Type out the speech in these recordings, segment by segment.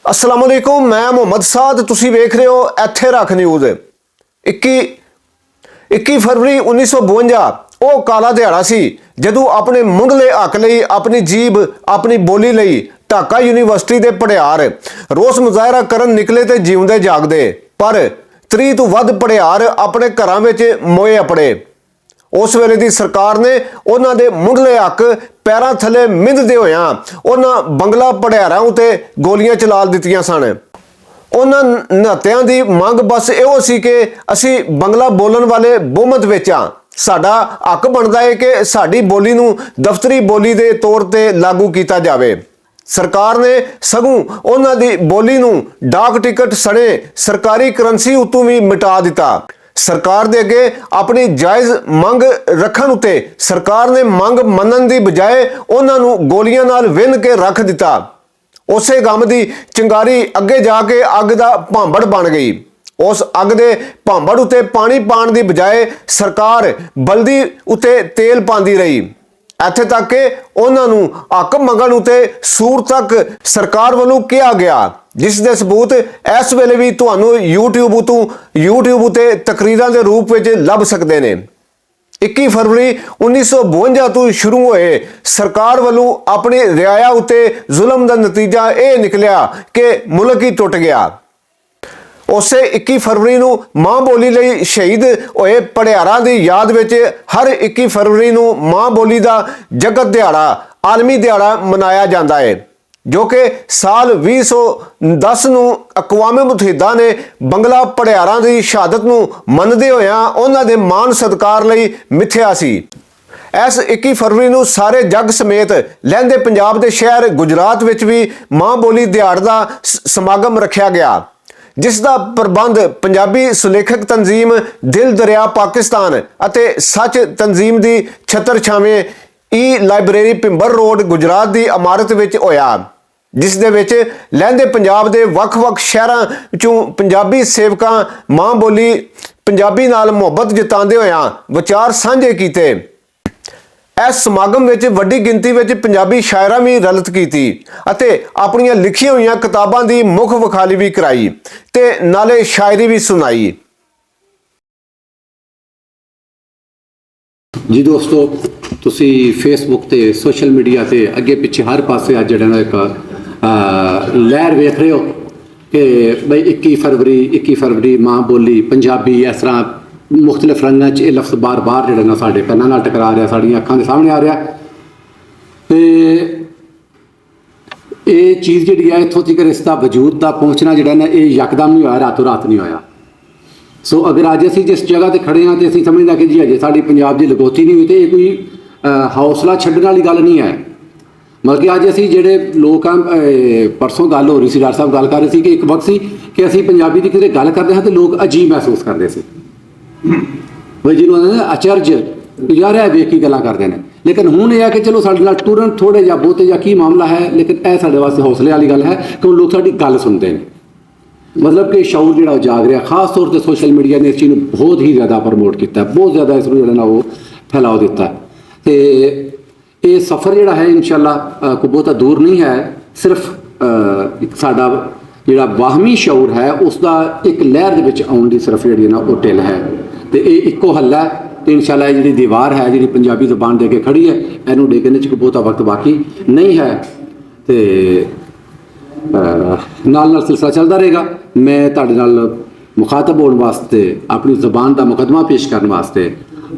अस्सलाम वालेकुम, मैं मुहम्मद साद, तुसी वेख रहे हो इत्थे रख न्यूज़। 21 फरवरी 1952 ਉਹ ਕਾਲਾ ਦਿਹਾੜਾ ਸੀ ਜਦੋਂ ਆਪਣੇ ਮੁੱਢਲੇ ਹੱਕ ਲਈ, ਆਪਣੀ ਜੀਬ, ਆਪਣੀ ਬੋਲੀ ਲਈ ਢਾਕਾ ਯੂਨੀਵਰਸਿਟੀ ਦੇ ਪੜਿਆਰ ਰੋਸ ਮੁਜ਼ਾਹਰਾ ਕਰਨ ਨਿਕਲੇ ਤੇ ਜਿਉਂਦੇ ਜਾਗਦੇ, ਪਰ 30 ਤੋਂ ਵੱਧ ਪੜਿਆਰ ਆਪਣੇ ਘਰਾਂ ਵਿੱਚ ਮੋਏ ਆਪਣੇ। उस वेले की सरकार ने उन्होंने मुंडले हक पैरों थले मिंधदे होया उन्होंने बंगला पड़ियारां उत्ते गोलियां चला दित्तियां सन। उन्होंने निहत्तियां की मंग बस इहो सी कि असी बंगला बोलन वाले बहुमत विच आ, साडा हक बनता है कि साडी बोली नूं दफ्तरी बोली के तौर पर लागू किया जाए। सरकार ने सगों उन्हां दी बोली नूं डाक टिकट सने सरकारी करंसी उत्तों भी मिटा दिता। सरकार दे अगे अपनी जायज़ मंग रखण उत्ते सरकार ने मंग मनण दी बजाए उन्हां नूं गोलियां नाल विंन के रख दिता। उसे गम दी चिंगारी अगे जाके अग दा भांबड़ बन गई। उस अग दे भांबड़ उत्ते पानी पाण दी बजाए सरकार बल्दी उत्ते तेल पांदी रही, इत्थे तक कि उन्हां नूं हक मंगण उत्ते सूर तक सरकार वालों कहा गया, जिस दे सबूत इस वेले भी तुहानूं यूट्यूब उत्ते तकरीरां दे रूप में लभ सकते हैं। 21 फरवरी 1952 तो शुरू होए सरकार वालों अपनी रियाया उत्ते जुल्म का नतीजा यह निकलिया कि मुल्क ही टुट गया। उसे 21 फरवरी नूं मां बोली लई शहीद होए पड़ियारां दी याद विच हर 21 फरवरी नूं मां बोली दा जगत दिहाड़ा, आलमी दिहाड़ा मनाया जाता है, जो कि साल 2010 नूं अकवाम मुतहिदा ने बंगला पड़ियारां दी शहादत नूं मनदे होया उन्हां दे मान सत्कार लई मिथया सी। इस 21 फरवरी नूं सारे जग समेत लਹਿੰਦੇ पंजाब के शहर गुजरात विच भी मां बोली दिहाड़ दा समागम रखा गया, जिसका प्रबंध पंजाबी सुलेखक तंजीम दिल दरिया पाकिस्तान अते सच तंजीम की छतर छावें लाइब्रेरी पिंबर रोड गुजरात की इमारत विच होया, जिस दे विच लਹਿੰਦੇ पंजाब के ਵੱਖ-ਵੱਖ शहरां चों पंजाबी सेवकां मां बोली पंजाबी नाल मुहब्बत जतांदे होया विचार साझे कीते। इस समागम में वड्डी गिनती में पंजाबी शायरां भी रलत की अते अपनियां लिखियां हुई किताबां की मुख विखाली भी कराई ते नाले शायरी भी सुनाई। जी दोस्तों, तुसी फेसबुक ते सोशल मीडिया ते अगे पिछे हर पासे अज जिहड़ा एक लहर वेख रहे हो कि बई 21 फरवरी मां बोली पंजाबी इस तरह मुख्तलिफ रंगों च लफ्ज़ बार बार जो साढ़े कन्नां नाल टकरा रहा, साड़ियां अखां दे सामने आ रहा। तो ये चीज़ जी है इत्थों तक इसका वजूद का पहुँचना जो ना ये यकदम नहीं होया, रातों रात नहीं होया। सो अगर अज असी जिस जगह पर खड़े हाँ तो असी समझदा कि जी अजे साड़ी पंजाब की लगोती नहीं हुई तो ये कोई हौसला छड्डण वाली गल नहीं है। मतलब कि अज असी जेडे लोग परसों गल हो रही सी, डॉक्टर साहब गल कर रहे थे कि एक वक्त सी कि असी पंजाबी की किते गल करते हैं तो लोग अजीब महसूस करते थे, भाई जिन्होंने अचरज यार है वेख की गल्लां करते हैं। लेकिन हुण यह है कि चलो साडे नाल टुरन थोड़े या बहुते या की मामला है, लेकिन यह साडे वास्ते हौसले वाली गल है कि लोग साडी गल सुनते हैं। मतलब कि शऊर जो जाग रहा, खास तौर पर सोशल मीडिया ने इस चीज़ को बहुत ही ज़्यादा प्रमोट किया, बहुत ज़्यादा इसको जो वो फैलाव दिता। तो ये सफ़र जोड़ा है इंशाअल्लाह कोई बहुता दूर नहीं है, सिर्फ साडा जोड़ा वाहमी शऊर है उसका एक लहर के आने की सिर्फ जी ना वो टिल है। तो ये एको हल है। तो इंशाअल्लाह जी दीवार है जी पंजाबी ज़बान दे के खड़ी है, इनू डेकने कोई बहुता वक्त बाकी नहीं है। तो नाल सिलसिला चलता रहेगा। मैं तुहाडे नाल मुखातब होने वास्ते अपनी ज़बान का मुकदमा पेश करने वास्ते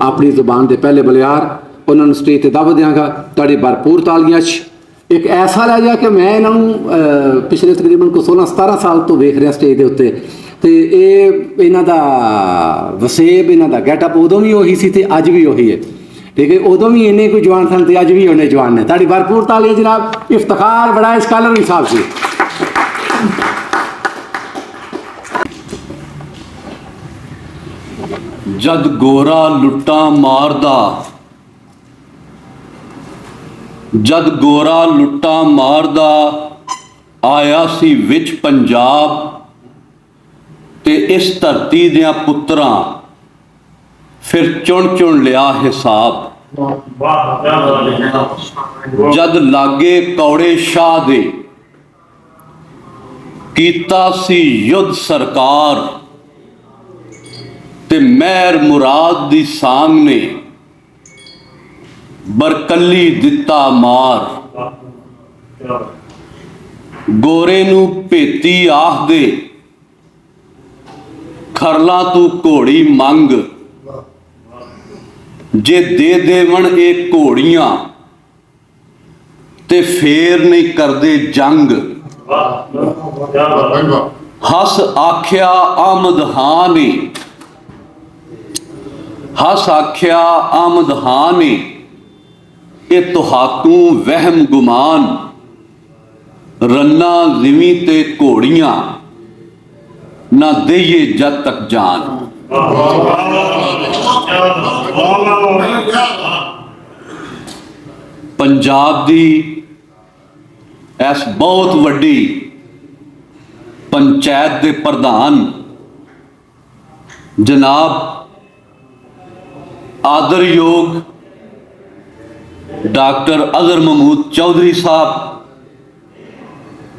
अपनी ज़बान के पहले बलियार उन्होंने स्टेज पर दावत देंगा। तुहाडी भरपूर तालियां एक ऐसा लै जा कि मैं इन्हों पिछले तकरीबन को 16-17 साल तो वेख रहा स्टेज के उत्ते। तो ये इन्हों का वसेब, इन्हों का गैटअप उदों भी उही सी ते अज भी उही है, ठीक है। उदों भी इन्ने कोई जवान सन ते अज भी उन्ने जवान ने। तुहाडी भरपूर तालियां जनाब, इफ्तिखार बड़ा इस स्कॉलर साहब से। जद गोरा लुट्टा मारदा, जद गोरा लुट्टा मारदा आया सी विच पंजाब ते इस धरती दियां पुत्रां फिर चुन चुन लिया हिसाब। जद लागे कौड़े शाह दे ਕੀਤਾ ਸੀ ਯੁੱਧ ਸਰਕਾਰ ਤੇ ਮਹਿਰ ਮੁਰਾਦ ਦੀ ਸਾਂਗ ਨੇ ਬਰਕੱਲੀ ਦਿੱਤਾ ਮਾਰ। ਗੋਰੇ ਨੂੰ ਭੇਤੀ ਆਖਦੇ ਖਰਲਾ ਤੂੰ ਘੋੜੀ ਮੰਗ, ਜੇ ਦੇ ਦੇਵਣ ਇਹ ਘੋੜੀਆਂ ਤੇ ਫੇਰ ਨਹੀਂ ਕਰਦੇ ਜੰਗ। ਹੱਸ ਆਖਿਆ ਆਮਦ ਹਾਂ ਨੇ, ਹੱਸ ਆਖਿਆ ਆਮਦ ਹਾਂ ਨੇ, ਇਹ ਤੁਹਾਕੂ ਵਹਿਮ ਗੁਮਾਨ। ਰੰਨਾ ਜ਼ਿਮੀ ਤੇ ਘੋੜੀਆਂ ਨਾ ਦੇਈਏ ਜਦ ਤੱਕ ਜਾਨ। ਪੰਜਾਬ ਦੀ ਇਸ ਬਹੁਤ ਵੱਡੀ ਪੰਚਾਇਤ ਦੇ ਪ੍ਰਧਾਨ ਜਨਾਬ ਆਦਰਯੋਗ ਡਾਕਟਰ ਅਜ਼ਹਰ ਮਹਿਮੂਦ ਚੌਧਰੀ ਸਾਹਿਬ,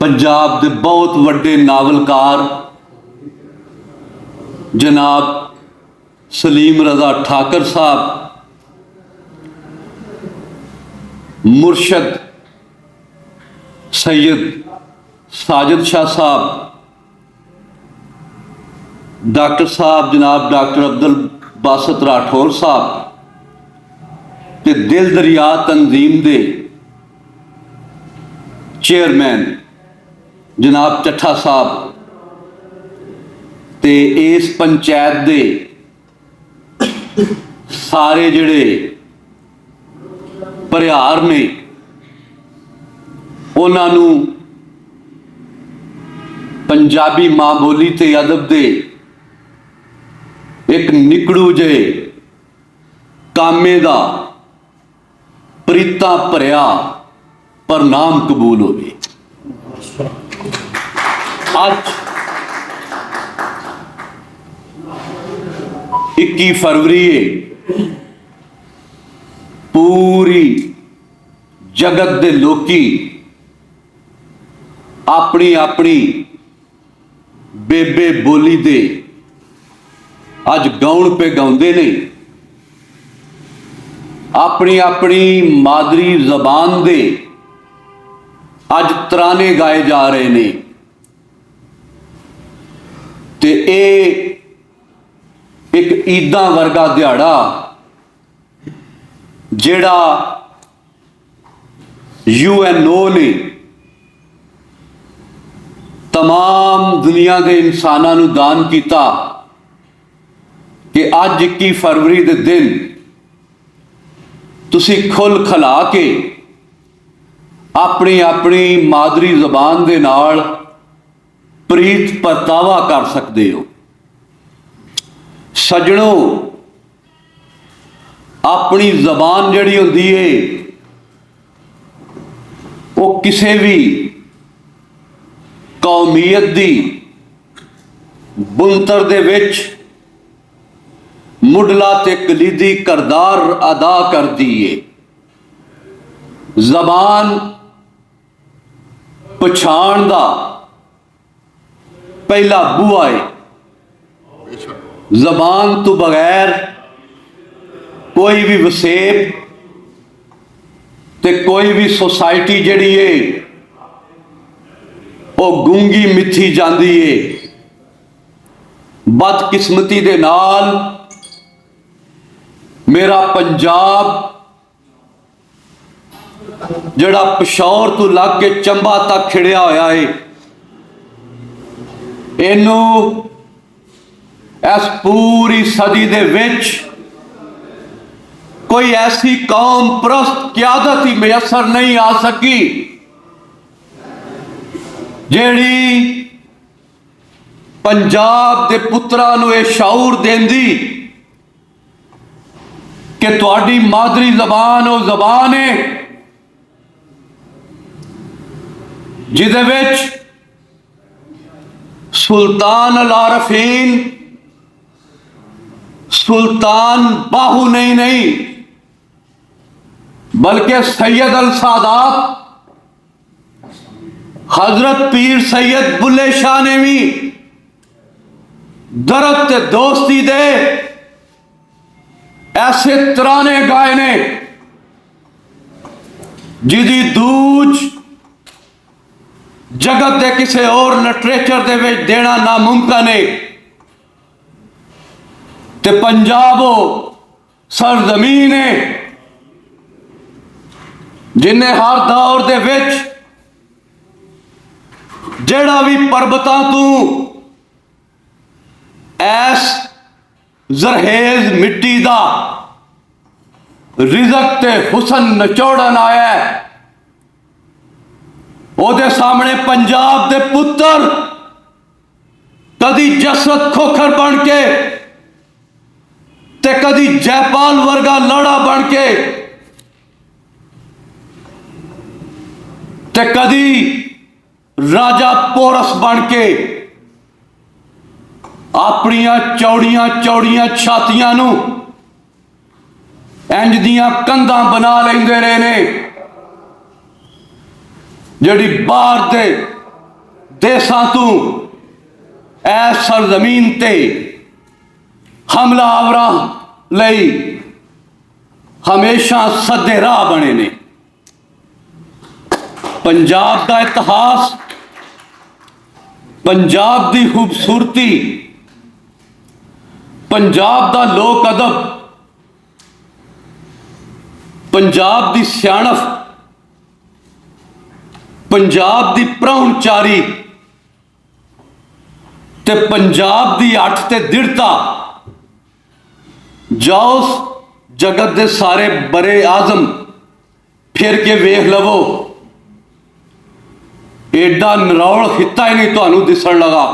ਪੰਜਾਬ ਦੇ ਬਹੁਤ ਵੱਡੇ ਨਾਵਲਕਾਰ ਜਨਾਬ ਸਲੀਮ ਰਜ਼ਾ ਠਾਕਰ ਸਾਹਿਬ, ਮੁਰਸ਼ਦ सैयद साजिद शाह साहब, डॉक्टर साहब जनाब डॉक्टर अब्दुल बासत राठौर साहब ते दिल दरिया तंजीम दे चेयरमैन जनाब चट्ठा साहब ते इस पंचायत दे सारे जिहड़े भरियार ने ਉਹਨਾਂ ਨੂੰ ਪੰਜਾਬੀ ਮਾਂ ਬੋਲੀ ਤੇ ਅਦਬ ਦੇ ਇੱਕ ਨਿਕੜੂ ਜੇ ਕਾਮੇ ਦਾ ਪ੍ਰੀਤਾ ਭਰਿਆ ਪ੍ਰਣਾਮ ਕਬੂਲ ਹੋਵੇ। ਅੱਜ 21 फरवरी है, पूरी जगत दे लोकी अपनी अपनी बेबे बोली दे अज गाउन पे गाउंदे ने, अपनी अपनी मादरी जबान दे अज तराने गाए जा रहे ने। ते एक ईदा वर्गा दिहाड़ा जेड़ा यूएनओ ने तमाम दुनिया के इंसानों नूं दान किया कि अज 21 फरवरी के दिन तुसी खुल खला के अपनी अपनी मादरी जबान दे नाल प्रीत परतावा कर सकते हो। सजणों, अपनी जबान जिहड़ी हुंदी है वो किसी भी कौमीयत दी बुनतर दे विच मुढ़ला ते कलीदी किरदार अदा करदी है। जबान पछाण दा पहला बूहा है। जबान तो बगैर कोई भी वसेब ते कोई भी सोसाइटी जिहड़ी है वो गूंगी मिथी जाती है। बदकिस्मती दे नाल मेरा पंजाब जिहड़ा पिशौर तो लग के चंबा तक खिड़िया होया है, इनू इस पूरी सदी दे विच कोई ऐसी कौम प्रस्त क्यादत ही मैसर नहीं आ सकी जेड़ी पंजाब दे पुत्रा नूं ये शाऊर देंदी कि तुहाडी मादरी जबान वो जबान है जिहदे विच सुल्तान अल आरफीन, सुल्तान बाहू नहीं बल्कि सैयद अल सादात हजरत पीर सैयद बुल्ले शाह ने भी दरद ते दोस्ती दे ऐसे तराने गाए ने जिदी दूज जगत के किसी और लिटरेचर दे विच देना नामुमकिन है। ते पंजाब सरजमीन है जिन्हें हर दौर दे विच जेड़ा भी पर्वतां तू ऐस जरहेज मिट्टी दा रिजक ते हुसन नचोड़न आया है, ओदे सामने पंजाब दे पुत्र कदी जसरत खोखर बन के ते कदी जयपाल वर्गा लड़ा बन के ते कदी राजा पोरस बन के अपनियां चौड़ियां चौड़ियां छातियां नू इंज दियां कंधां बना लेंदे रहे ने जिहड़ी बाहर दे देसां तू ऐ सरजमीन ते हमलावरां लई हमेशा सदे राह बने ने। पंजाब का इतिहास, पंजाब की खूबसूरती, पंजाब का लोक अदब, पंजाब की सियाणफ, पंजाब की प्राहुणचारी ते पंजाब की अठ ते दृढ़ता जाओ जगत के सारे बड़े आजम फिर के वेख लवो, एडा निरौल खिता ही नहीं तुहानू दिसण लगा।